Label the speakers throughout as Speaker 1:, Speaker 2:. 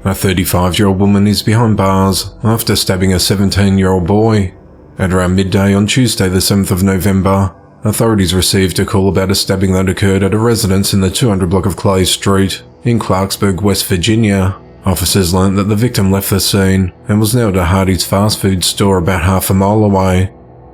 Speaker 1: A 35-year-old woman is behind bars after stabbing a 17-year-old boy. At around midday on Tuesday the 7th of November, authorities received a call about a stabbing that occurred at a residence in the 200 block of Clay Street in Clarksburg, West Virginia. Officers learned that the victim left the scene and was now at a Hardee's fast food store about half a mile away.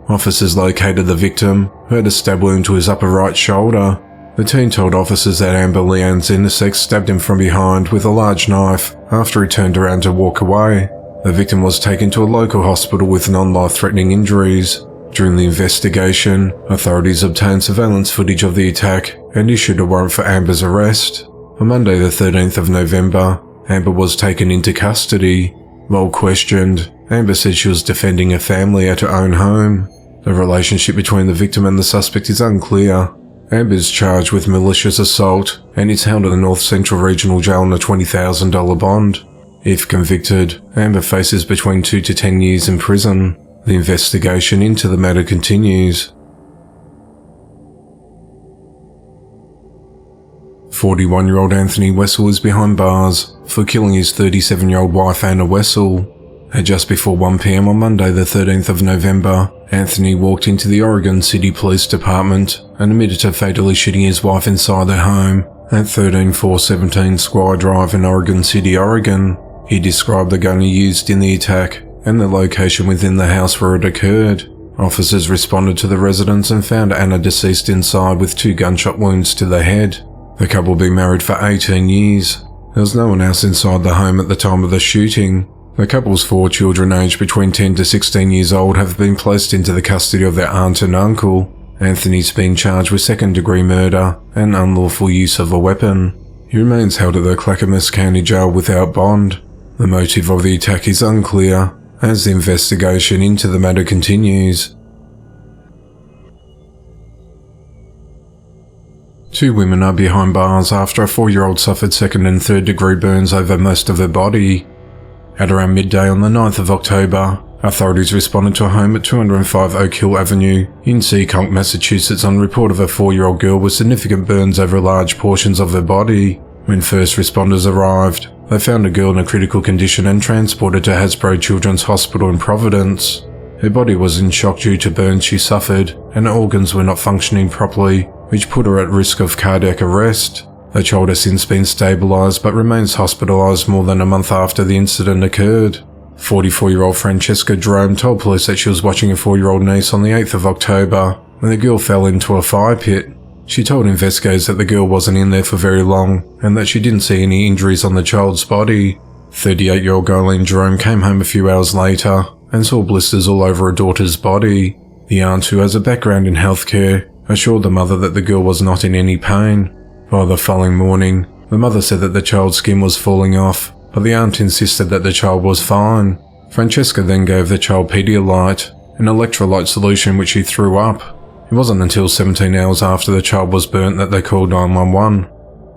Speaker 1: Officers located the victim, who had a stab wound to his upper right shoulder. The teen told officers that Amber Leanne Zinasek stabbed him from behind with a large knife after he turned around to walk away. The victim was taken to a local hospital with non-life-threatening injuries. During the investigation, authorities obtained surveillance footage of the attack and issued a warrant for Amber's arrest. On Monday the 13th of November, Amber was taken into custody. While questioned, Amber said she was defending her family at her own home. The relationship between the victim and the suspect is unclear. Amber is charged with malicious assault and is held at the North Central Regional Jail on a $20,000 bond. If convicted, Amber faces between 2 to 10 years in prison. The investigation into the matter continues. 41-year-old Anthony Wessel is behind bars for killing his 37-year-old wife Anna Wessel. At just before 1 p.m. on Monday the 13th of November, Anthony walked into the Oregon City Police Department and admitted to fatally shooting his wife inside their home at 13417 Squire Drive in Oregon City, Oregon. He described the gun he used in the attack and the location within the house where it occurred. Officers responded to the residence and found Anna deceased inside with 2 gunshot wounds to the head. The couple had been married for 18 years. There was no one else inside the home at the time of the shooting. The couple's 4 children aged between 10 to 16 years old have been placed into the custody of their aunt and uncle. Anthony's been charged with second-degree murder and unlawful use of a weapon. He remains held at the Clackamas County Jail without bond. The motive of the attack is unclear, as the investigation into the matter continues. 2 women are behind bars after a 4-year-old suffered second and third-degree burns over most of her body. At around midday on the 9th of October, authorities responded to a home at 205 Oak Hill Avenue in Seekonk, Massachusetts on report of a 4-year-old girl with significant burns over large portions of her body. When first responders arrived, they found a girl in a critical condition and transported to Hasbro Children's Hospital in Providence. Her body was in shock due to burns she suffered, and her organs were not functioning properly, which put her at risk of cardiac arrest. The child has since been stabilized but remains hospitalized more than a month after the incident occurred. 44-year-old Francesca Jerome told police that she was watching her 4-year-old niece on the 8th of October when the girl fell into a fire pit. She told investigators that the girl wasn't in there for very long and that she didn't see any injuries on the child's body. 38-year-old Ghislaine Jerome came home a few hours later and saw blisters all over her daughter's body. The aunt, who has a background in healthcare, assured the mother that the girl was not in any pain. By the following morning, the mother said that the child's skin was falling off, but the aunt insisted that the child was fine. Francesca then gave the child Pedialyte, an electrolyte solution which she threw up. It wasn't until 17 hours after the child was burnt that they called 911.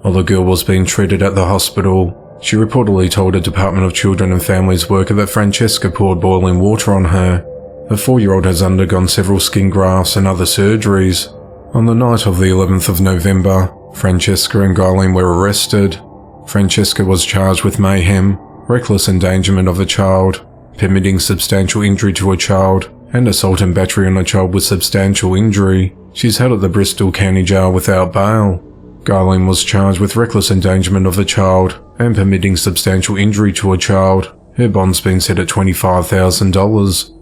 Speaker 1: While the girl was being treated at the hospital, she reportedly told a Department of Children and Families worker that Francesca poured boiling water on her. The 4-year-old has undergone several skin grafts and other surgeries. On the night of the 11th of November, Francesca and Ghislaine were arrested. Francesca was charged with mayhem, reckless endangerment of a child, permitting substantial injury to a child, and assault and battery on a child with substantial injury. She's held at the Bristol County Jail without bail. Ghislaine was charged with reckless endangerment of a child and permitting substantial injury to a child. Her bond's been set at $25,000.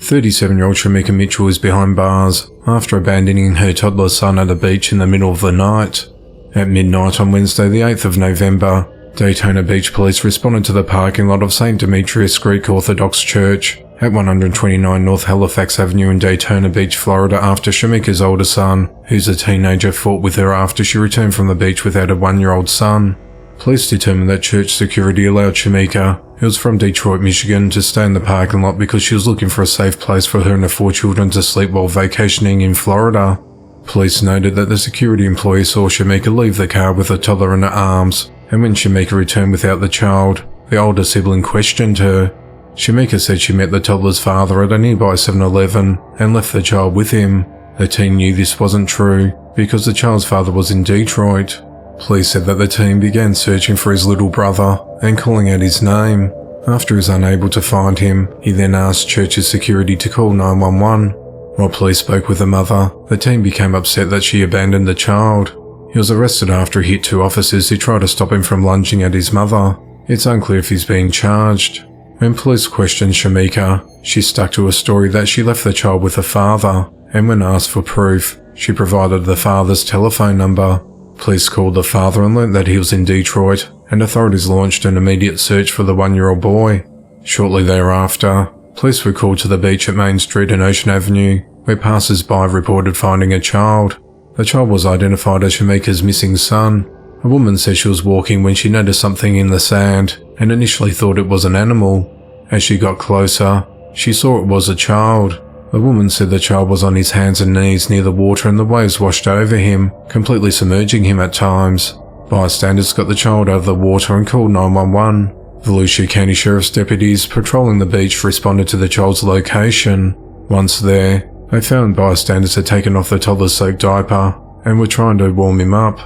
Speaker 1: 37-year-old Shamika Mitchell is behind bars after abandoning her toddler son at a beach in the middle of the night. At midnight on Wednesday the 8th of November, Daytona Beach police responded to the parking lot of St. Demetrius Greek Orthodox Church at 129 North Halifax Avenue in Daytona Beach, Florida after Shamika's older son, who's a teenager, fought with her after she returned from the beach without a 1-year-old son. Police determined that church security allowed Shamika, who was from Detroit, Michigan, to stay in the parking lot because she was looking for a safe place for her and her 4 children to sleep while vacationing in Florida. Police noted that the security employee saw Shamika leave the car with a toddler in her arms, and when Shamika returned without the child, the older sibling questioned her. Shamika said she met the toddler's father at a nearby 7-Eleven and left the child with him. The teen knew this wasn't true because the child's father was in Detroit. Police said that the teen began searching for his little brother and calling out his name. After he was unable to find him, he then asked church's security to call 911. While police spoke with the mother, the teen became upset that she abandoned the child. He was arrested after he hit two officers who tried to stop him from lunging at his mother. It's unclear if he's being charged. When police questioned Shamika, she stuck to a story that she left the child with her father, and when asked for proof, she provided the father's telephone number. Police called the father and learnt that he was in Detroit, and authorities launched an immediate search for the 1-year-old boy. Shortly thereafter, police were called to the beach at Main Street and Ocean Avenue, where passers-by reported finding a child. The child was identified as Shamika's missing son. A woman said she was walking when she noticed something in the sand and initially thought it was an animal. As she got closer, she saw it was a child. The woman said the child was on his hands and knees near the water and the waves washed over him, completely submerging him at times. Bystanders got the child out of the water and called 911. Volusia County Sheriff's deputies patrolling the beach responded to the child's location. Once there, they found bystanders had taken off the toddler's soaked diaper and were trying to warm him up.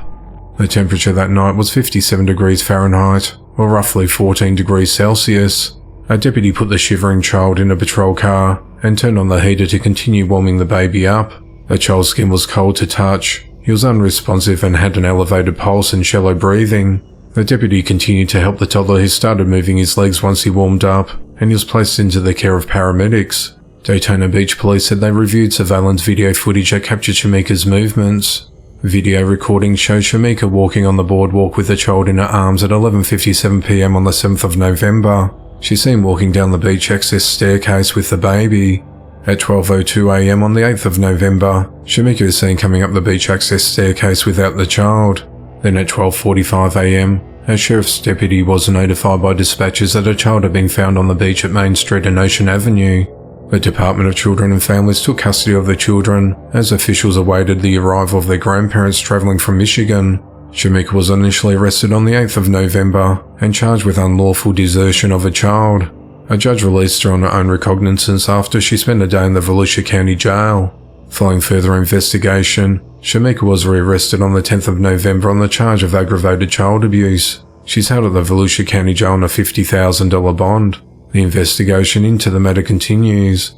Speaker 1: The temperature that night was 57 degrees Fahrenheit, or roughly 14 degrees Celsius. A deputy put the shivering child in a patrol car and turned on the heater to continue warming the baby up. The child's skin was cold to touch. He was unresponsive and had an elevated pulse and shallow breathing. The deputy continued to help the toddler, who started moving his legs once he warmed up, and he was placed into the care of paramedics. Daytona Beach police said they reviewed surveillance video footage that captured Shamika's movements. Video recording shows Shamika walking on the boardwalk with the child in her arms at 11:57 p.m. on the 7th of November. She's seen walking down the beach access staircase with the baby. At 12:02 a.m. on the 8th of November, Shamika is seen coming up the beach access staircase without the child. Then at 12:45 a.m., a sheriff's deputy was notified by dispatchers that a child had been found on the beach at Main Street and Ocean Avenue. The Department of Children and Families took custody of the children as officials awaited the arrival of their grandparents traveling from Michigan. Shamika was initially arrested on the 8th of November and charged with unlawful desertion of a child. A judge released her on her own recognizance after she spent a day in the Volusia County Jail. Following further investigation, Shamika was rearrested on the 10th of November on the charge of aggravated child abuse. She's held at the Volusia County Jail on a $50,000 bond. The investigation into the matter continues.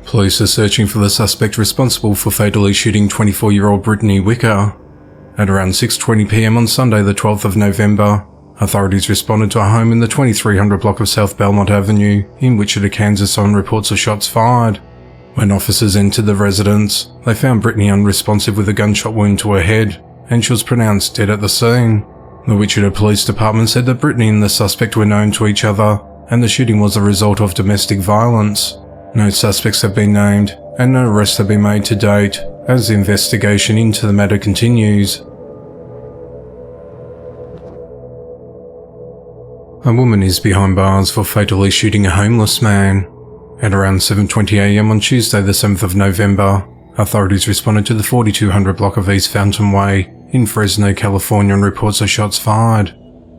Speaker 1: Police are searching for the suspect responsible for fatally shooting 24-year-old Brittany Wicker. At around 6:20 p.m. on Sunday the 12th of November, authorities responded to a home in the 2300 block of South Belmont Avenue in Wichita, Kansas on reports of shots fired. When officers entered the residence, they found Brittany unresponsive with a gunshot wound to her head, and she was pronounced dead at the scene. The Wichita Police Department said that Brittany and the suspect were known to each other, and the shooting was a result of domestic violence. No suspects have been named, and no arrests have been made to date, as the investigation into the matter continues. A woman is behind bars for fatally shooting a homeless man. At around 7:20 a.m. on Tuesday the 7th of November, authorities responded to the 4200 block of East Fountain Way in Fresno, California on reports of shots fired.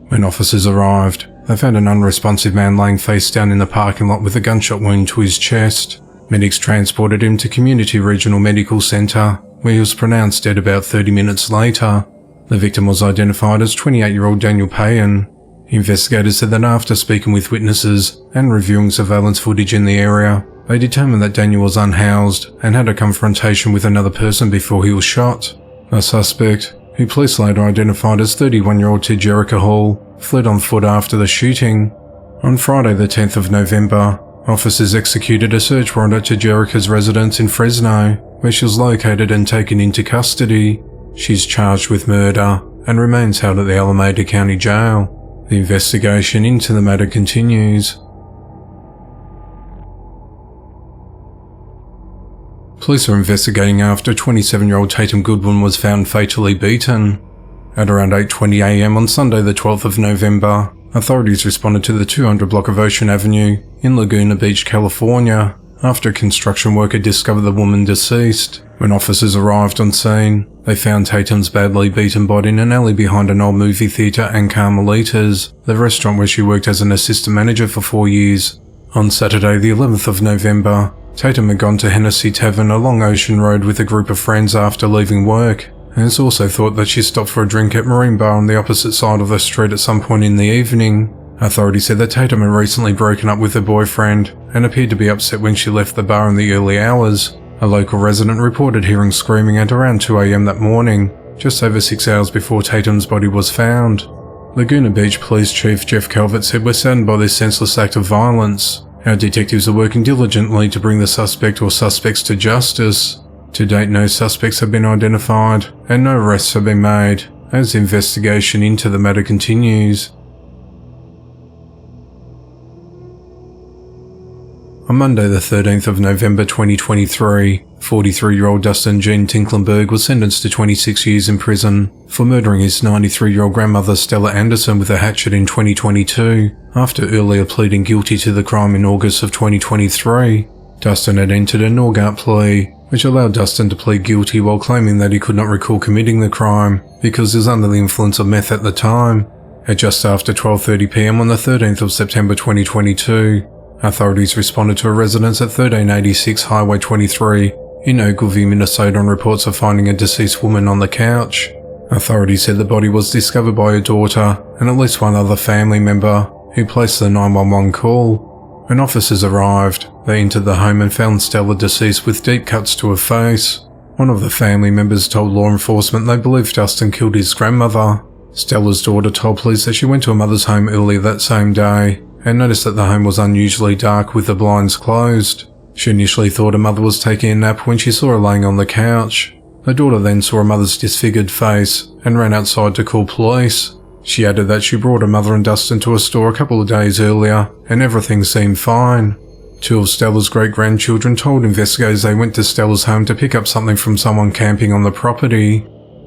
Speaker 1: When officers arrived, they found an unresponsive man laying face down in the parking lot with a gunshot wound to his chest. Medics transported him to Community Regional Medical Center, where he was pronounced dead about 30 minutes later. The victim was identified as 28-year-old Daniel Payan. Investigators said that after speaking with witnesses and reviewing surveillance footage in the area, they determined that Daniel was unhoused and had a confrontation with another person before he was shot. The suspect, who police later identified as 31-year-old Ted Jericho Hall, fled on foot after the shooting. On Friday the 10th of November, officers executed a search warrant at Jericho's residence in Fresno, where she was located and taken into custody. She's charged with murder and remains held at the Alameda County Jail. The investigation into the matter continues. Police are investigating after 27-year-old Tatum Goodwin was found fatally beaten. At around 8:20 a.m. on Sunday the 12th of November, authorities responded to the 200 block of Ocean Avenue in Laguna Beach, California, after a construction worker discovered the woman deceased. When officers arrived on scene, they found Tatum's badly beaten body in an alley behind an old movie theatre and Carmelitas, the restaurant where she worked as an assistant manager for 4 years. On Saturday the 11th of November, Tatum had gone to Hennessy Tavern along Ocean Road with a group of friends after leaving work, and it's also thought that she stopped for a drink at Marine Bar on the opposite side of the street at some point in the evening. Authorities said that Tatum had recently broken up with her boyfriend and appeared to be upset when she left the bar in the early hours. A local resident reported hearing screaming at around 2 a.m. that morning, just over 6 hours before Tatum's body was found. Laguna Beach Police Chief Jeff Calvert said, "We're saddened by this senseless act of violence. Our detectives are working diligently to bring the suspect or suspects to justice. To date, no suspects have been identified and no arrests have been made as the investigation into the matter continues." On Monday the 13th of November 2023, 43-year-old Dustin Jean Tinklenberg was sentenced to 26 years in prison for murdering his 93-year-old grandmother Stella Anderson with a hatchet in 2022, after earlier pleading guilty to the crime in August of 2023. Dustin had entered a Norgart plea, which allowed Dustin to plead guilty while claiming that he could not recall committing the crime because he was under the influence of meth at the time. At just after 12:30 p.m. on the 13th of September 2022, authorities responded to a residence at 1386 Highway 23 in Ogilvie, Minnesota on reports of finding a deceased woman on the couch. Authorities said the body was discovered by her daughter and at least one other family member, who placed the 911 call. When officers arrived, they entered the home and found Stella deceased with deep cuts to her face. One of the family members told law enforcement they believed Dustin killed his grandmother. Stella's daughter told police that she went to her mother's home earlier that same day and noticed that the home was unusually dark with the blinds closed. She initially thought her mother was taking a nap when she saw her laying on the couch. Her daughter then saw her mother's disfigured face and ran outside to call police. She added that she brought her mother and Dustin to a store a couple of days earlier and everything seemed fine. Two of Stella's great-grandchildren told investigators they went to Stella's home to pick up something from someone camping on the property.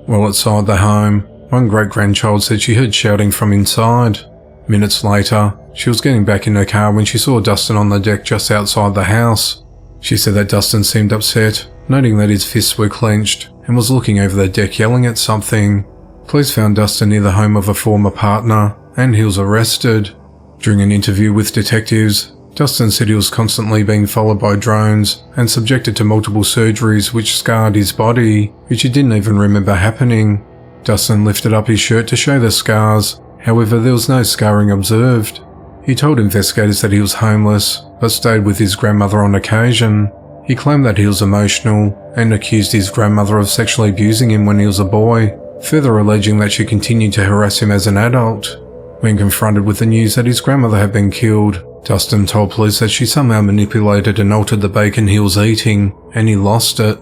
Speaker 1: While outside the home, one great-grandchild said she heard shouting from inside. Minutes later, she was getting back in her car when she saw Dustin on the deck just outside the house. She said that Dustin seemed upset, noting that his fists were clenched, and was looking over the deck yelling at something. Police found Dustin near the home of a former partner, and he was arrested. During an interview with detectives, Dustin said he was constantly being followed by drones and subjected to multiple surgeries which scarred his body, which he didn't even remember happening. Dustin lifted up his shirt to show the scars, however there was no scarring observed. He told investigators that he was homeless, but stayed with his grandmother on occasion. He claimed that he was emotional and accused his grandmother of sexually abusing him when he was a boy, further alleging that she continued to harass him as an adult. When confronted with the news that his grandmother had been killed, Dustin told police that she somehow manipulated and altered the bacon he was eating, and he lost it.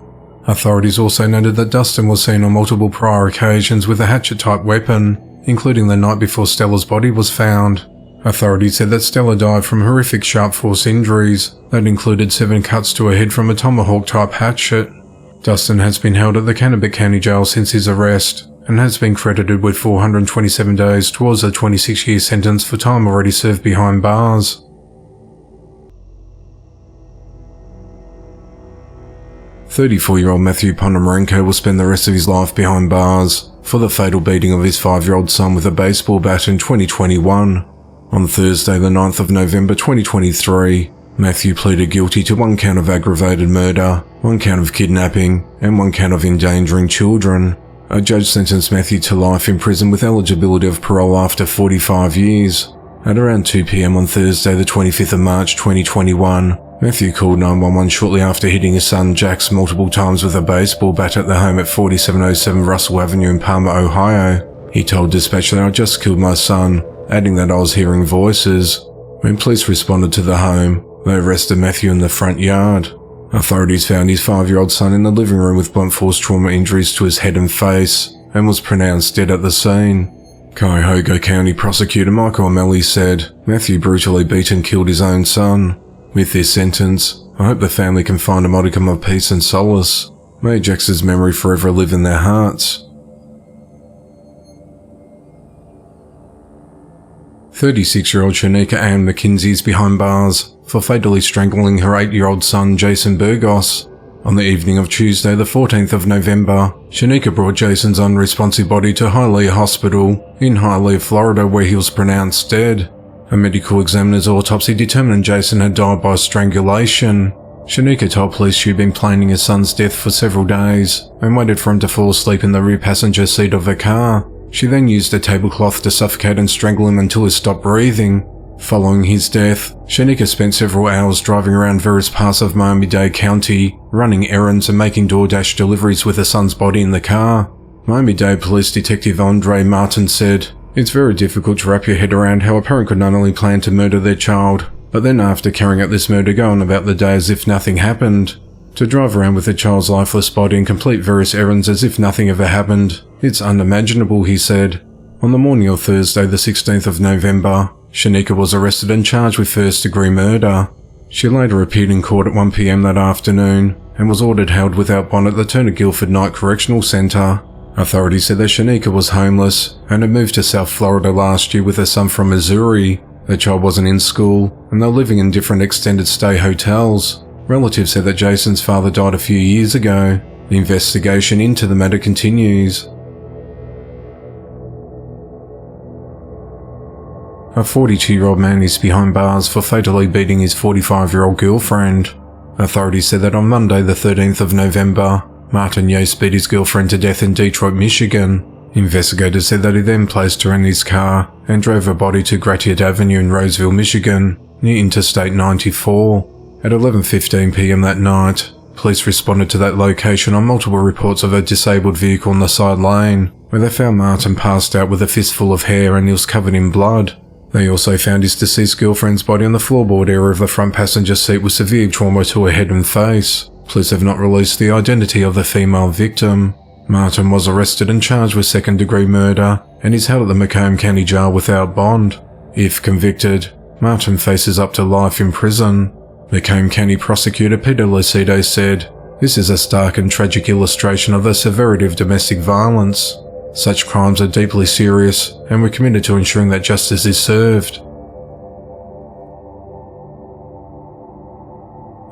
Speaker 1: Authorities also noted that Dustin was seen on multiple prior occasions with a hatchet-type weapon, including the night before Stella's body was found. Authorities said that Stella died from horrific sharp force injuries that included 7 cuts to her head from a tomahawk-type hatchet. Dustin has been held at the Kennebec County Jail since his arrest and has been credited with 427 days towards a 26-year sentence for time already served behind bars. "34-year-old Matthew Ponomarenko will spend the rest of his life behind bars for the fatal beating of his 5-year-old son with a baseball bat in 2021. On Thursday, the 9th of November 2023, Matthew pleaded guilty to 1 count of aggravated murder, 1 count of kidnapping, and 1 count of endangering children. A judge sentenced Matthew to life in prison with eligibility of parole after 45 years. At around 2 p.m. on Thursday, the 25th of March 2021, Matthew called 911 shortly after hitting his son Jax multiple times with a baseball bat at the home at 4707 Russell Avenue in Palmer, Ohio. He told dispatch that "I just killed my son," adding that "I was hearing voices." When police responded to the home, they arrested Matthew in the front yard. Authorities found his 5-year-old son in the living room with blunt force trauma injuries to his head and face, and was pronounced dead at the scene. Cuyahoga County Prosecutor Michael O'Malley said Matthew brutally beat and killed his own son. "With this sentence, I hope the family can find a modicum of peace and solace. May Jax's memory forever live in their hearts." 36-year-old Shanika Ann McKinsey is behind bars for fatally strangling her 8-year-old son Jason Burgos. On the evening of Tuesday, the 14th of November, Shanika brought Jason's unresponsive body to Hialeah Hospital in Hialeah, Florida, where he was pronounced dead. A medical examiner's autopsy determined Jason had died by strangulation. Shanika told police she'd been planning his son's death for several days and waited for him to fall asleep in the rear passenger seat of her car. She then used a tablecloth to suffocate and strangle him until he stopped breathing. Following his death, Shanika spent several hours driving around various parts of Miami-Dade County, running errands and making DoorDash deliveries with her son's body in the car. Miami-Dade Police Detective Andre Martin said, "It's very difficult to wrap your head around how a parent could not only plan to murder their child, but then after carrying out this murder go on about the day as if nothing happened. To drive around with a child's lifeless body and complete various errands as if nothing ever happened. It's unimaginable," he said. On the morning of Thursday, the 16th of November, Shanika was arrested and charged with first-degree murder. She later appeared in court at 1 p.m. that afternoon and was ordered held without bond at the Turner Guilford Night Correctional Center. Authorities said that Shanika was homeless and had moved to South Florida last year with her son from Missouri. The child wasn't in school and they were living in different extended stay hotels. Relatives said that Jason's father died a few years ago. The investigation into the matter continues. A 42-year-old man is behind bars for fatally beating his 45-year-old girlfriend. Authorities said that on Monday the 13th of November, Martin Yates beat his girlfriend to death in Detroit, Michigan. Investigators said that he then placed her in his car and drove her body to Gratiot Avenue in Roseville, Michigan, near Interstate 94. At 11:15 p.m. that night, police responded to that location on multiple reports of a disabled vehicle on the side lane, where they found Martin passed out with a fistful of hair and he was covered in blood. They also found his deceased girlfriend's body on the floorboard area of the front passenger seat with severe trauma to her head and face. Police have not released the identity of the female victim. Martin was arrested and charged with second-degree murder and is held at the Macomb County Jail without bond. If convicted, Martin faces up to life in prison. Macomb County Prosecutor Peter Lucido said, "This is a stark and tragic illustration of the severity of domestic violence. Such crimes are deeply serious, and we're committed to ensuring that justice is served."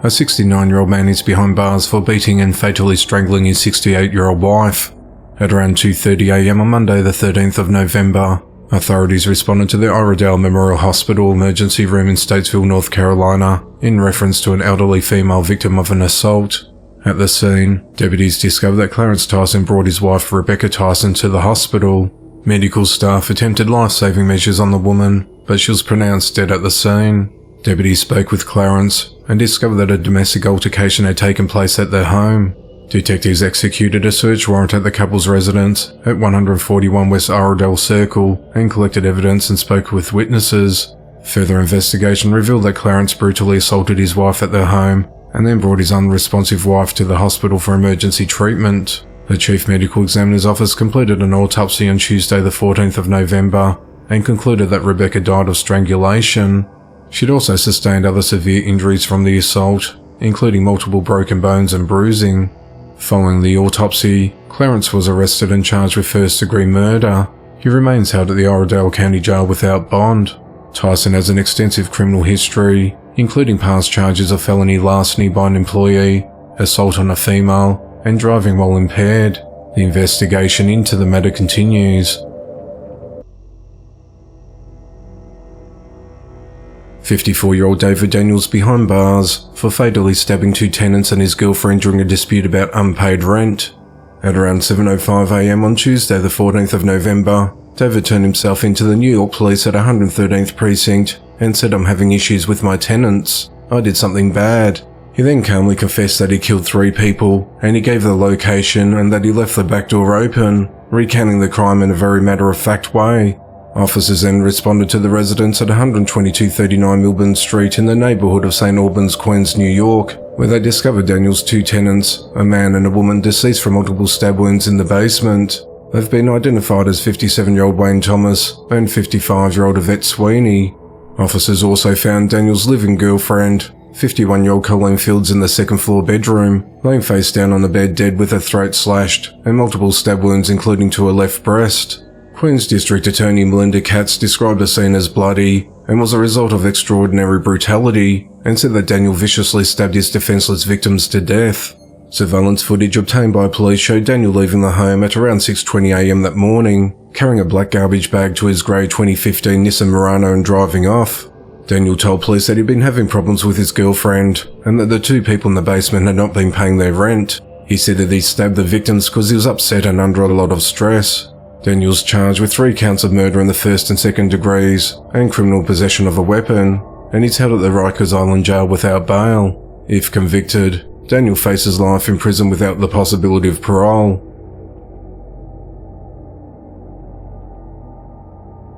Speaker 1: A 69-year-old man is behind bars for beating and fatally strangling his 68-year-old wife. At around 2:30 a.m. on Monday the 13th of November, authorities responded to the Iredale Memorial Hospital emergency room in Statesville, North Carolina, in reference to an elderly female victim of an assault. At the scene, deputies discovered that Clarence Tyson brought his wife Rebecca Tyson to the hospital. Medical staff attempted life-saving measures on the woman, but she was pronounced dead at the scene. Deputies spoke with Clarence and discovered that a domestic altercation had taken place at their home. Detectives executed a search warrant at the couple's residence at 141 West Iredale Circle and collected evidence and spoke with witnesses. Further investigation revealed that Clarence brutally assaulted his wife at their home and then brought his unresponsive wife to the hospital for emergency treatment. The Chief Medical Examiner's Office completed an autopsy on Tuesday the 14th of November and concluded that Rebecca died of strangulation. She'd also sustained other severe injuries from the assault, including multiple broken bones and bruising. Following the autopsy, Clarence was arrested and charged with first-degree murder. He remains held at the Iredale County Jail without bond. Tyson has an extensive criminal history, including past charges of felony larceny by an employee, assault on a female, and driving while impaired. The investigation into the matter continues. 54-year-old David Daniels behind bars for fatally stabbing two tenants and his girlfriend during a dispute about unpaid rent. At around 7:05 a.m. on Tuesday the 14th of November, David turned himself into the New York police at 113th Precinct and said, "I'm having issues with my tenants. I did something bad." He then calmly confessed that he killed 3 people, and he gave the location and that he left the back door open, recounting the crime in a very matter-of-fact way. Officers then responded to the residence at 12239 Milburn Street in the neighborhood of St. Albans, Queens, New York, where they discovered Daniel's 2 tenants, a man and a woman, deceased from multiple stab wounds in the basement. They've been identified as 57-year-old Wayne Thomas and 55-year-old Yvette Sweeney. Officers also found Daniel's living girlfriend, 51-year-old Colleen Fields, in the second-floor bedroom, laying face down on the bed dead with her throat slashed and multiple stab wounds including to her left breast. Queens District Attorney Melinda Katz described the scene as bloody and was a result of extraordinary brutality and said that Daniel viciously stabbed his defenseless victims to death. Surveillance footage obtained by police showed Daniel leaving the home at around 6:20 a.m. that morning, carrying a black garbage bag to his grey 2015 Nissan Murano and driving off. Daniel told police that he'd been having problems with his girlfriend and that the two people in the basement had not been paying their rent. He said that he stabbed the victims because he was upset and under a lot of stress. Daniel's charged with 3 counts of murder in the first and second degrees and criminal possession of a weapon, and he's held at the Rikers Island jail without bail. If convicted, Daniel faces life in prison without the possibility of parole.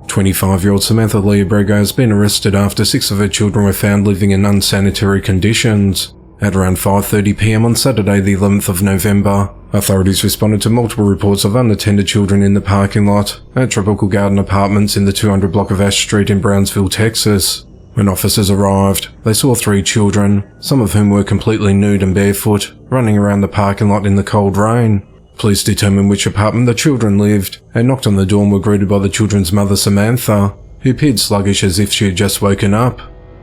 Speaker 1: 25-year-old Samantha Liebrega has been arrested after 6 of her children were found living in unsanitary conditions. At around 5:30 p.m. on Saturday the 11th of November, authorities responded to multiple reports of unattended children in the parking lot at Tropical Garden Apartments in the 200 block of Ash Street in Brownsville, Texas. When officers arrived, they saw 3 children, some of whom were completely nude and barefoot, running around the parking lot in the cold rain. Police determined which apartment the children lived and knocked on the door and were greeted by the children's mother Samantha, who appeared sluggish as if she had just woken up.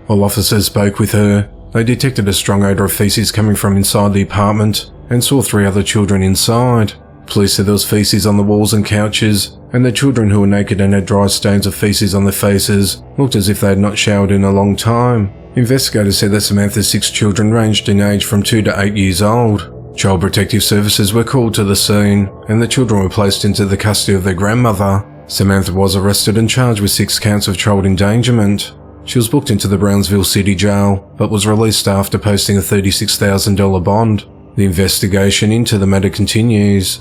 Speaker 1: While officers spoke with her, they detected a strong odour of feces coming from inside the apartment and saw 3 other children inside. Police said there was feces on the walls and couches, and the children, who were naked and had dry stains of feces on their faces, looked as if they had not showered in a long time. Investigators said that Samantha's 6 children ranged in age from 2 to 8 years old. Child Protective Services were called to the scene, and the children were placed into the custody of their grandmother. Samantha was arrested and charged with 6 counts of child endangerment. She was booked into the Brownsville City Jail, but was released after posting a $36,000 bond. The investigation into the matter continues.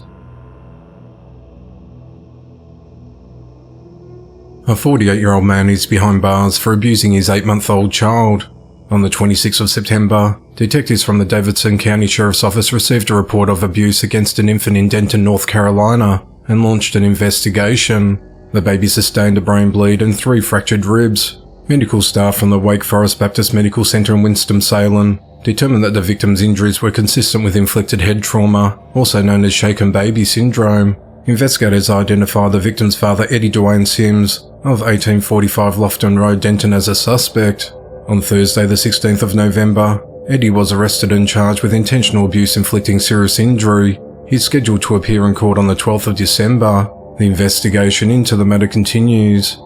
Speaker 1: A 48-year-old man is behind bars for abusing his 8-month-old child. On the 26th of September, detectives from the Davidson County Sheriff's Office received a report of abuse against an infant in Denton, North Carolina, and launched an investigation. The baby sustained a brain bleed and 3 fractured ribs. Medical staff from the Wake Forest Baptist Medical Center in Winston-Salem determined that the victim's injuries were consistent with inflicted head trauma, also known as shaken baby syndrome. Investigators identified the victim's father, Eddie Dwayne Sims, of 1845 Lofton Road, Denton, as a suspect. On Thursday the 16th of November, Eddie was arrested and charged with intentional abuse inflicting serious injury. He's scheduled to appear in court on the 12th of December. The investigation into the matter continues.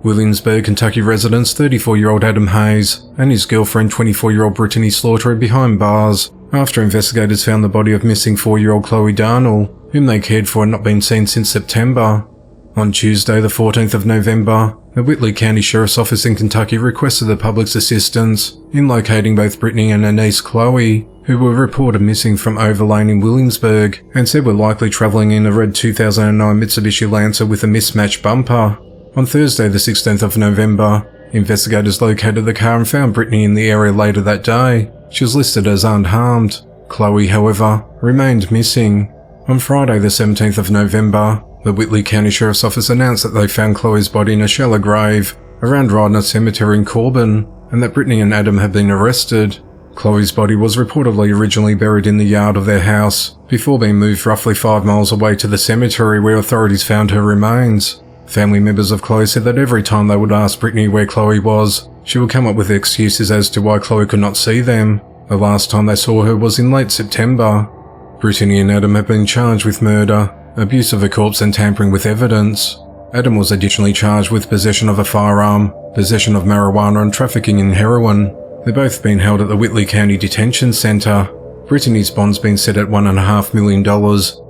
Speaker 1: Williamsburg, Kentucky residents 34-year-old Adam Hayes and his girlfriend 24-year-old Brittany Slaughter are behind bars after investigators found the body of missing 4-year-old Chloe Darnell, whom they cared for and not been seen since September. On Tuesday the 14th of November, the Whitley County Sheriff's Office in Kentucky requested the public's assistance in locating both Brittany and her niece Chloe, who were reported missing from Overlane in Williamsburg and said were likely travelling in a red 2009 Mitsubishi Lancer with a mismatched bumper. On Thursday the 16th of November, investigators located the car and found Brittany in the area later that day. She was listed as unharmed. Chloe, however, remained missing. On Friday the 17th of November, the Whitley County Sheriff's Office announced that they found Chloe's body in a shallow grave around Ridner Cemetery in Corbin, and that Brittany and Adam had been arrested. Chloe's body was reportedly originally buried in the yard of their house, before being moved roughly 5 miles away to the cemetery where authorities found her remains. Family members of Chloe said that every time they would ask Brittany where Chloe was, she would come up with excuses as to why Chloe could not see them. The last time they saw her was in late September. Brittany and Adam have been charged with murder, abuse of a corpse and tampering with evidence. Adam was additionally charged with possession of a firearm, possession of marijuana and trafficking in heroin. They've both been held at the Whitley County Detention Center. Brittany's bond's been set at $1.5 million,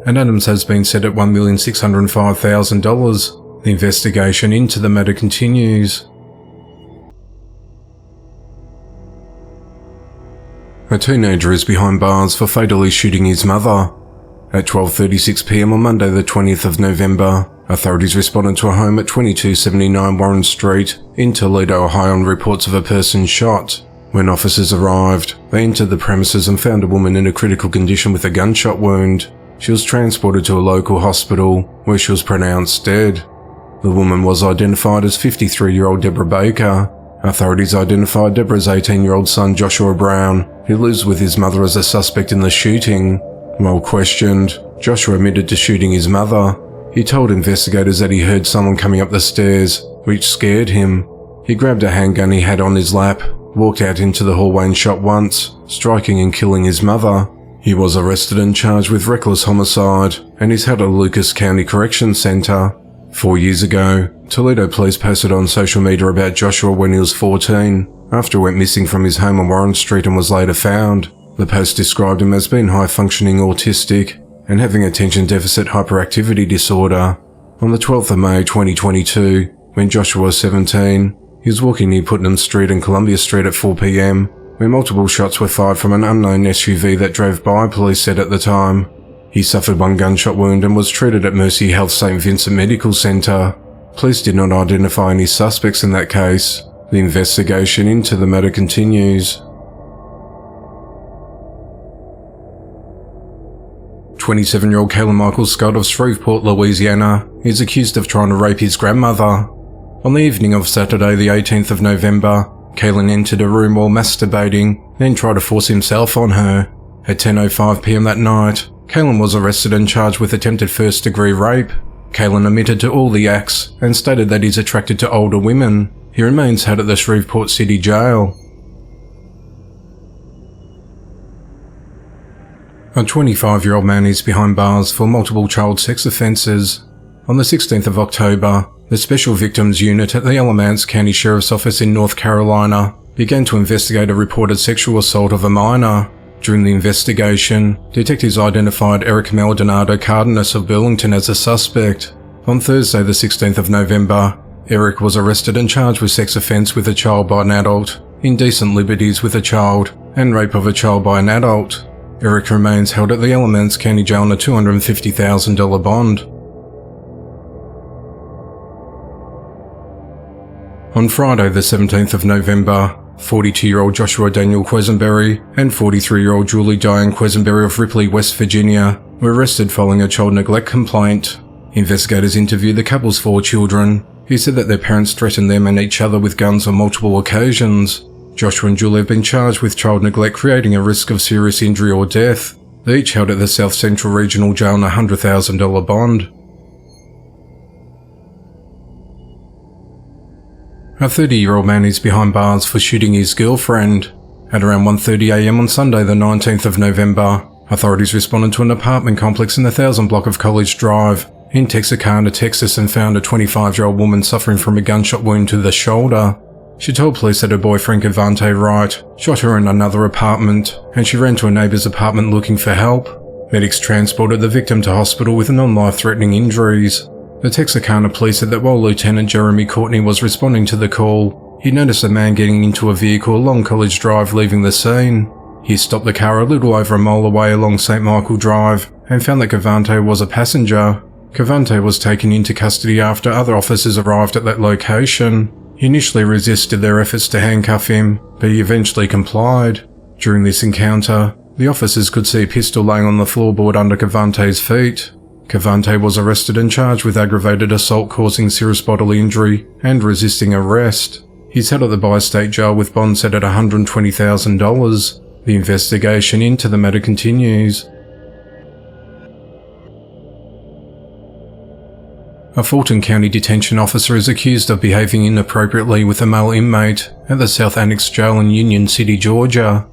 Speaker 1: and Adam's has been set at $1,605,000. The investigation into the matter continues. A teenager is behind bars for fatally shooting his mother. At 12:36 p.m. on Monday the 20th of November, authorities responded to a home at 2279 Warren Street in Toledo, Ohio on reports of a person shot. When officers arrived, they entered the premises and found a woman in a critical condition with a gunshot wound. She was transported to a local hospital, where she was pronounced dead. The woman was identified as 53-year-old Deborah Baker. Authorities identified Deborah's 18-year-old son Joshua Brown, who lives with his mother, as a suspect in the shooting. While questioned, Joshua admitted to shooting his mother. He told investigators that he heard someone coming up the stairs, which scared him. He grabbed a handgun he had on his lap walked out into the hallway and shot once, striking and killing his mother. He was arrested and charged with reckless homicide and is held at Lucas County Correction Center. 4 years ago, Toledo police posted on social media about Joshua when he was 14, after he went missing from his home on Warren Street and was later found. The post described him as being high-functioning autistic and having attention deficit hyperactivity disorder. On the 12th of May 2022, when Joshua was 17, he was walking near Putnam Street and Columbia Street at 4 p.m, when multiple shots were fired from an unknown SUV that drove by, police said at the time. He suffered one gunshot wound and was treated at Mercy Health St. Vincent Medical Center. Police did not identify any suspects in that case. The investigation into the matter continues. 27-year-old Kayla Michael Scott of Shreveport, Louisiana, is accused of trying to rape his grandmother. On the evening of Saturday, the 18th of November, Kaylin entered a room while masturbating, then tried to force himself on her. At 10:05 p.m. that night, Kaylin was arrested and charged with attempted first-degree rape. Kaylin admitted to all the acts and stated that he's attracted to older women. He remains held at the Shreveport City Jail. A 25-year-old man is behind bars for multiple child sex offences. On the 16th of October, the Special Victims Unit at the Alamance County Sheriff's Office in North Carolina began to investigate a reported sexual assault of a minor. During the investigation, detectives identified Eric Maldonado Cardenas of Burlington as a suspect. On Thursday, the 16th of November, Eric was arrested and charged with sex offence with a child by an adult, indecent liberties with a child, and rape of a child by an adult. Eric remains held at the Alamance County Jail on a $250,000 bond. On Friday, the 17th of November, 42-year-old Joshua Daniel Quisenberry and 43-year-old Julie Diane Quisenberry of Ripley, West Virginia, were arrested following a child neglect complaint. Investigators interviewed the couple's 4 children, who said that their parents threatened them and each other with guns on multiple occasions. Joshua and Julie have been charged with child neglect creating a risk of serious injury or death. They each held at the South Central Regional Jail on a $100,000 bond. A 30-year-old man is behind bars for shooting his girlfriend. At around 1:30 a.m. on Sunday the 19th of November, authorities responded to an apartment complex in the 1000 block of College Drive in Texarkana, Texas, and found a 25-year-old woman suffering from a gunshot wound to the shoulder. She told police that her boyfriend Cavante Wright shot her in another apartment, and she ran to a neighbour's apartment looking for help. Medics transported the victim to hospital with non-life-threatening injuries. The Texarkana police said that while Lieutenant Jeremy Courtney was responding to the call, he noticed a man getting into a vehicle along College Drive leaving the scene. He stopped the car a little over a mile away along St. Michael Drive and found that Cavante was a passenger. Cavante was taken into custody after other officers arrived at that location. He initially resisted their efforts to handcuff him, but he eventually complied. During this encounter, the officers could see a pistol laying on the floorboard under Cavante's feet. Cavante was arrested and charged with aggravated assault causing serious bodily injury and resisting arrest. He's held at the Bi-State Jail with bond set at $120,000. The investigation into the matter continues. A Fulton County detention officer is accused of behaving inappropriately with a male inmate at the South Annex Jail in Union City, Georgia.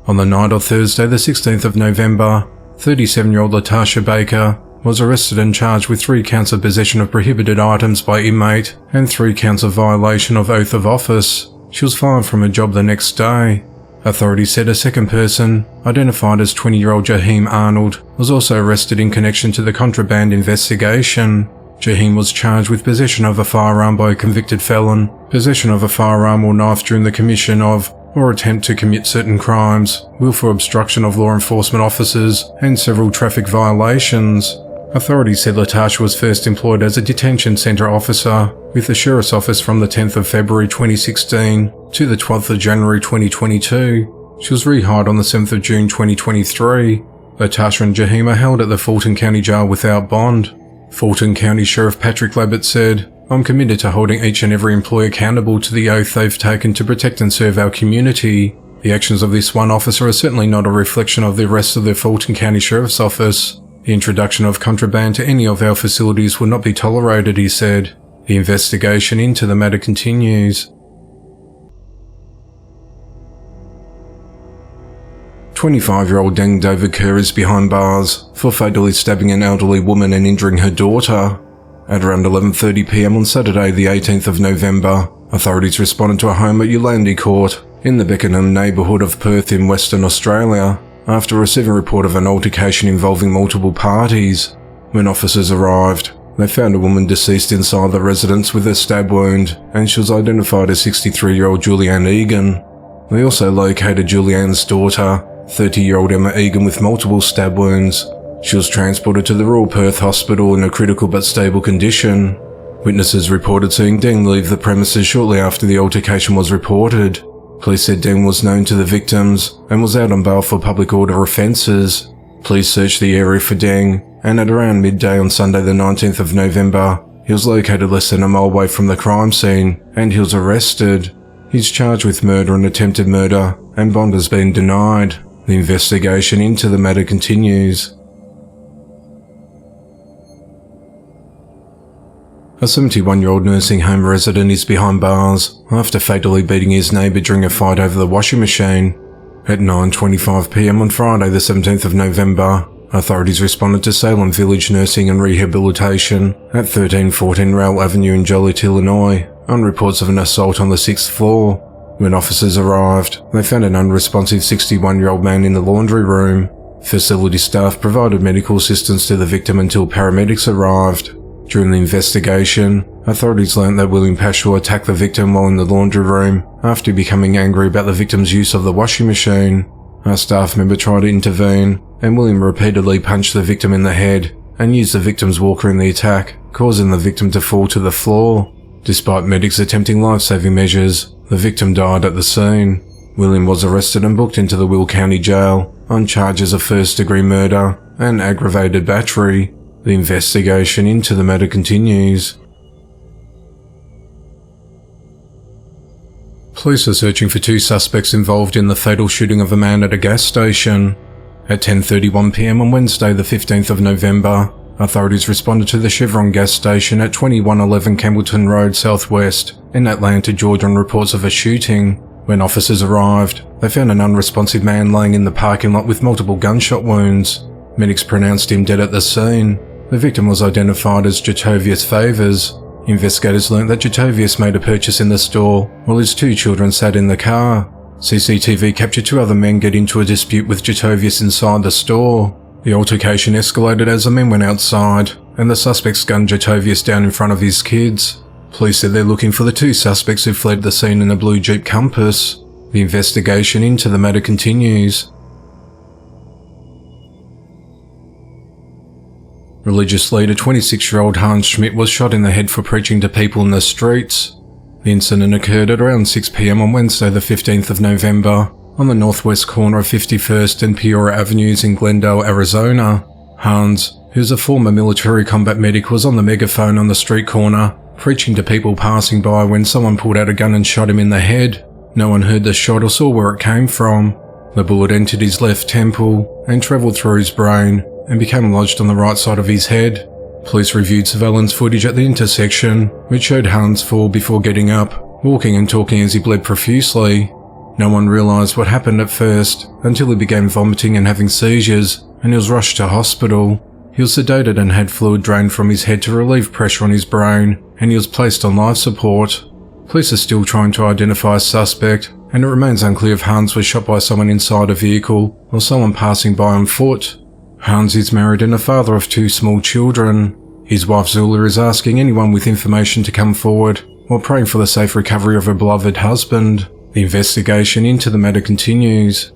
Speaker 1: On the night of Thursday, the 16th of November, 37-year-old Latasha Baker was arrested and charged with 3 counts of possession of prohibited items by inmate and 3 counts of violation of oath of office. She was fired from her job the next day. Authorities said a second person, identified as 20-year-old Jaheim Arnold, was also arrested in connection to the contraband investigation. Jaheim was charged with possession of a firearm by a convicted felon, possession of a firearm or knife during the commission of or attempt to commit certain crimes, willful obstruction of law enforcement officers, and several traffic violations. Authorities said Latasha was first employed as a detention centre officer with the Sheriff's Office from the 10th of February 2016 to the 12th of January 2022. She was rehired on the 7th of June 2023. Latasha and Jaheim are held at the Fulton County Jail without bond. Fulton County Sheriff Patrick Labbett said, "I'm committed to holding each and every employee accountable to the oath they've taken to protect and serve our community. The actions of this one officer are certainly not a reflection of the rest of the Fulton County Sheriff's Office. The introduction of contraband to any of our facilities will not be tolerated," he said. The investigation into the matter continues. 25-year-old Deng David Kerr is behind bars for fatally stabbing an elderly woman and injuring her daughter. At around 11:30 p.m. on Saturday the 18th of November, authorities responded to a home at Ulandi Court in the Beckenham neighbourhood of Perth in Western Australia after receiving a report of an altercation involving multiple parties. When officers arrived, they found a woman deceased inside the residence with a stab wound, and she was identified as 63-year-old Julianne Egan. They also located Julianne's daughter, 30-year-old Emma Egan, with multiple stab wounds. She was transported to the Royal Perth Hospital in a critical but stable condition. Witnesses reported seeing Deng leave the premises shortly after the altercation was reported. Police said Deng was known to the victims and was out on bail for public order offences. Police searched the area for Deng, and at around midday on Sunday the 19th of November, he was located less than a mile away from the crime scene, and he was arrested. He's charged with murder and attempted murder, and bond has been denied. The investigation into the matter continues. A 71-year-old nursing home resident is behind bars after fatally beating his neighbour during a fight over the washing machine. At 9:25 p.m. on Friday the 17th of November, authorities responded to Salem Village Nursing and Rehabilitation at 1314 Rail Avenue in Joliet, Illinois, on reports of an assault on the 6th floor. When officers arrived, they found an unresponsive 61-year-old man in the laundry room. Facility staff provided medical assistance to the victim until paramedics arrived. During the investigation, authorities learned that William Paschal attacked the victim while in the laundry room after becoming angry about the victim's use of the washing machine. A staff member tried to intervene, and William repeatedly punched the victim in the head and used the victim's walker in the attack, causing the victim to fall to the floor. Despite medics attempting life-saving measures, the victim died at the scene. William was arrested and booked into the Will County Jail on charges of first-degree murder and aggravated battery. The investigation into the matter continues. Police are searching for two suspects involved in the fatal shooting of a man at a gas station. At 10:31 p.m. on Wednesday the 15th of November, authorities responded to the Chevron gas station at 2111 Campbellton Road Southwest in Atlanta, Georgia on reports of a shooting. When officers arrived, they found an unresponsive man laying in the parking lot with multiple gunshot wounds. Medics pronounced him dead at the scene. The victim was identified as Jatovius Favors. Investigators learnt that Jatovius made a purchase in the store while his two children sat in the car. CCTV captured two other men get into a dispute with Jatovius inside the store. The altercation escalated as the men went outside, and the suspects gunned Jatovius down in front of his kids. Police said they're looking for the two suspects who fled the scene in a blue Jeep Compass. The investigation into the matter continues. Religious leader 26-year-old Hans Schmidt was shot in the head for preaching to people in the streets. The incident occurred at around 6 p.m. on Wednesday the 15th of November on the northwest corner of 51st and Peoria Avenues in Glendale, Arizona. Hans, who's a former military combat medic, was on the megaphone on the street corner, preaching to people passing by when someone pulled out a gun and shot him in the head. No one heard the shot or saw where it came from. The bullet entered his left temple and travelled through his brain and became lodged on the right side of his head. Police reviewed surveillance footage at the intersection, which showed Hans fall before getting up, walking and talking as he bled profusely. No one realised what happened at first until he began vomiting and having seizures, and he was rushed to hospital. He was sedated and had fluid drained from his head to relieve pressure on his brain, and he was placed on life support. Police are still trying to identify a suspect, and it remains unclear if Hans was shot by someone inside a vehicle or someone passing by on foot. Hans is married and a father of two small children. His wife Zula is asking anyone with information to come forward while praying for the safe recovery of her beloved husband. The investigation into the matter continues.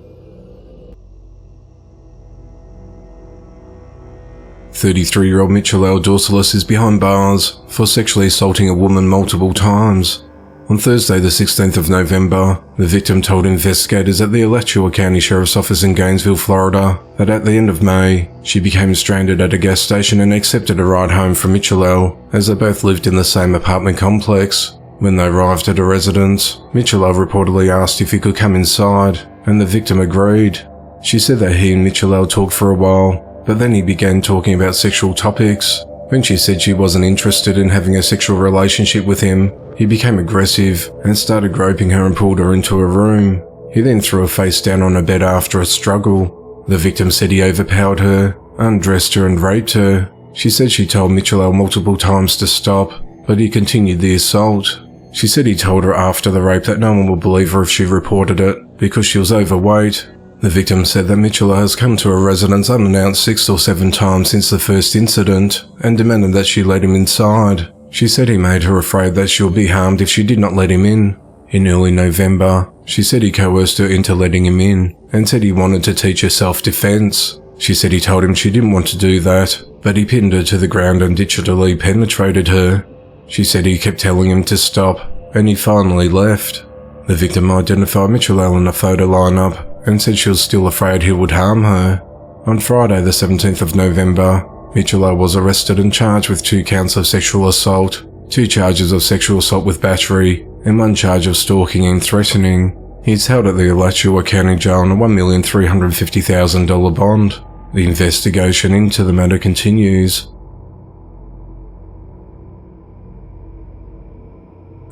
Speaker 1: 33-year-old Mitchell L. Dorsalis is behind bars for sexually assaulting a woman multiple times. On Thursday the 16th of November, the victim told investigators at the Alachua County Sheriff's Office in Gainesville, Florida, that at the end of May, she became stranded at a gas station and accepted a ride home from Mitchell L, as they both lived in the same apartment complex. When they arrived at a residence, Mitchell L reportedly asked if he could come inside, and the victim agreed. She said that he and Mitchell L talked for a while, but then he began talking about sexual topics. When she said she wasn't interested in having a sexual relationship with him, he became aggressive and started groping her and pulled her into a room. He then threw her face down on her bed after a struggle. The victim said he overpowered her, undressed her and raped her. She said she told Mitchell multiple times to stop, but he continued the assault. She said he told her after the rape that no one would believe her if she reported it, because she was overweight. The victim said that Mitchell has come to her residence unannounced 6 or 7 times since the first incident, and demanded that she let him inside. She said he made her afraid that she would be harmed if she did not let him in. In early November, she said he coerced her into letting him in, and said he wanted to teach her self-defense. She said he told him she didn't want to do that, but he pinned her to the ground and digitally penetrated her. She said he kept telling him to stop, and he finally left. The victim identified Mitchell in a photo lineup, and said she was still afraid he would harm her. On Friday the 17th of November, Mitchell was arrested and charged with 2 counts of sexual assault, 2 charges of sexual assault with battery, and 1 charge of stalking and threatening. He is held at the Alachua County Jail on a $1,350,000 bond. The investigation into the matter continues.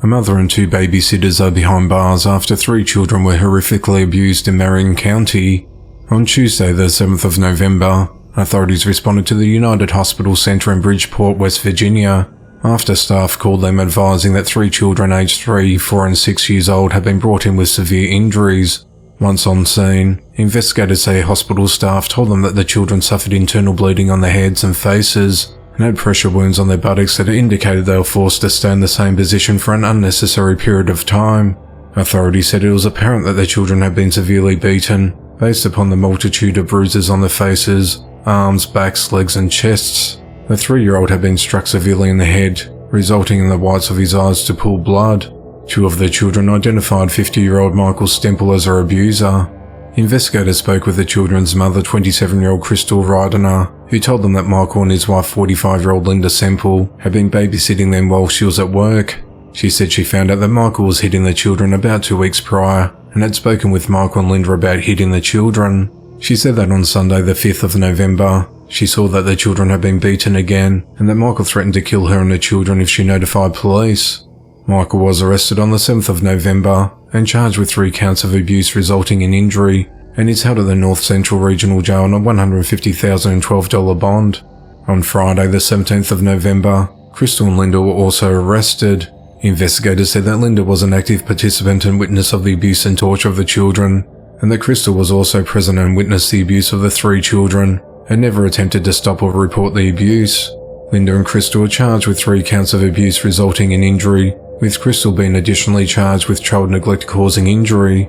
Speaker 1: A mother and 2 babysitters are behind bars after 3 children were horrifically abused in Marion County. On Tuesday the 7th of November, authorities responded to the United Hospital Center in Bridgeport, West Virginia, after staff called them advising that 3 children aged 3, 4 and 6 years old had been brought in with severe injuries. Once on scene, investigators say hospital staff told them that the children suffered internal bleeding on their heads and faces, and had pressure wounds on their buttocks that indicated they were forced to stay in the same position for an unnecessary period of time. Authorities said it was apparent that their children had been severely beaten, based upon the multitude of bruises on their faces, arms, backs, legs and chests. The 3-year-old had been struck severely in the head, resulting in the whites of his eyes to pool blood. 2 of the children identified 50-year-old Michael Stemple as her abuser. Investigators spoke with the children's mother, 27-year-old Crystal Rydener, who told them that Michael and his wife, 45-year-old Linda Semple, had been babysitting them while she was at work. She said she found out that Michael was hitting the children about 2 weeks prior, and had spoken with Michael and Linda about hitting the children. She said that on Sunday the 5th of November, she saw that the children had been beaten again, and that Michael threatened to kill her and the children if she notified police. Michael was arrested on the 7th of November and charged with 3 counts of abuse resulting in injury, and is held at the North Central Regional Jail on a $150,012 bond. On Friday the 17th of November, Crystal and Linda were also arrested. Investigators said that Linda was an active participant and witness of the abuse and torture of the children, and that Crystal was also present and witnessed the abuse of the 3 children, and never attempted to stop or report the abuse. Linda and Crystal were charged with 3 counts of abuse resulting in injury, with Crystal being additionally charged with child neglect causing injury.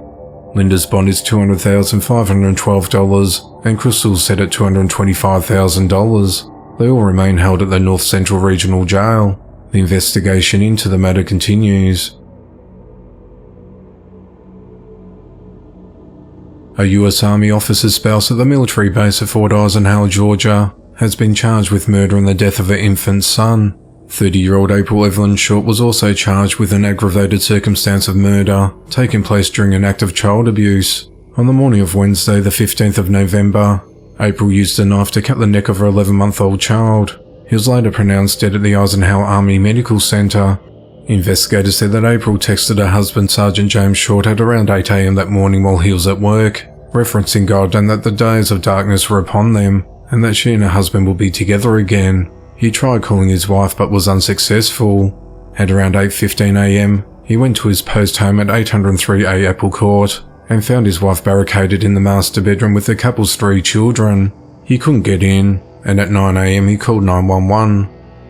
Speaker 1: Linda's bond is $200,512 and Crystal's set at $225,000. They all remain held at the North Central Regional Jail. The investigation into the matter continues. A U.S. Army officer's spouse at the military base at Fort Eisenhower, Georgia, has been charged with murder and the death of her infant son. 30-year-old April Evelyn Short was also charged with an aggravated circumstance of murder taking place during an act of child abuse. On the morning of Wednesday, the 15th of November, April used a knife to cut the neck of her 11-month-old child. He was later pronounced dead at the Eisenhower Army Medical Center. Investigators said that April texted her husband, Sergeant James Short, at around 8 a.m. that morning while he was at work, referencing God and that the days of darkness were upon them, and that she and her husband would be together again. He tried calling his wife but was unsuccessful. At around 8:15 a.m, he went to his post home at 803A Apple Court and found his wife barricaded in the master bedroom with the couple's 3 children. He couldn't get in, and at 9 a.m. he called 911.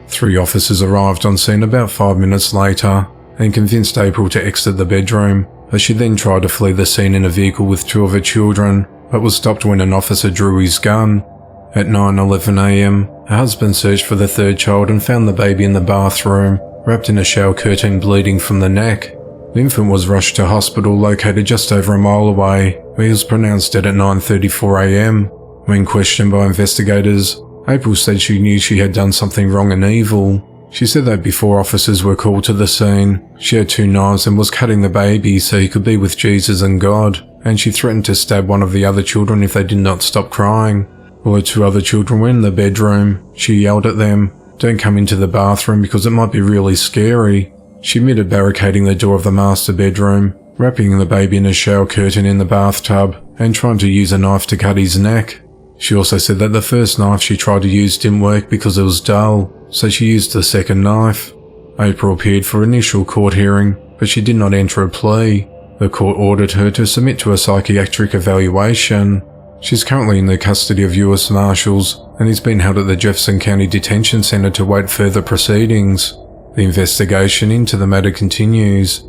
Speaker 1: 3 officers arrived on scene about 5 minutes later and convinced April to exit the bedroom, but she then tried to flee the scene in a vehicle with 2 of her children, but was stopped when an officer drew his gun. At 9:11 a.m, her husband searched for the 3rd child and found the baby in the bathroom, wrapped in a shower curtain, bleeding from the neck. The infant was rushed to a hospital located just over a mile away, where he was pronounced dead at 9:34 a.m. When questioned by investigators, April said she knew she had done something wrong and evil. She said that before officers were called to the scene, she had 2 knives and was cutting the baby so he could be with Jesus and God, and she threatened to stab one of the other children if they did not stop crying. While her 2 other children were in the bedroom, she yelled at them, "Don't come into the bathroom because it might be really scary." She admitted barricading the door of the master bedroom, wrapping the baby in a shower curtain in the bathtub and trying to use a knife to cut his neck. She also said that the first knife she tried to use didn't work because it was dull, so she used the second knife. April appeared for initial court hearing, but she did not enter a plea. The court ordered her to submit to a psychiatric evaluation. She's currently in the custody of U.S. Marshals and is being held at the Jefferson County Detention Center to wait further proceedings. The investigation into the matter continues.